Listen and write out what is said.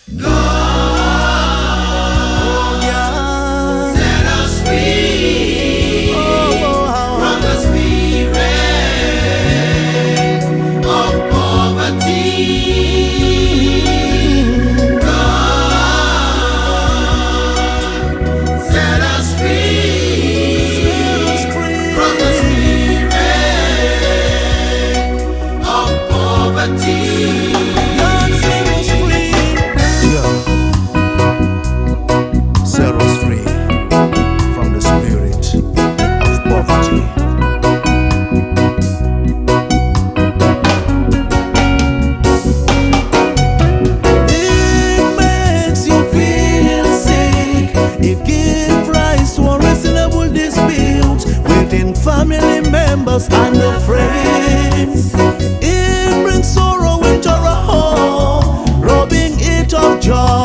God, Yeah. set us free from the spirit of poverty. God, set us free from the spirit of poverty. God set us free. Yeah. Set us free from the spirit of poverty. It makes you feel sick. It gives rise to unreasonable disputes within family members and the friends. It brings sorrow into the home, robbing it of joy.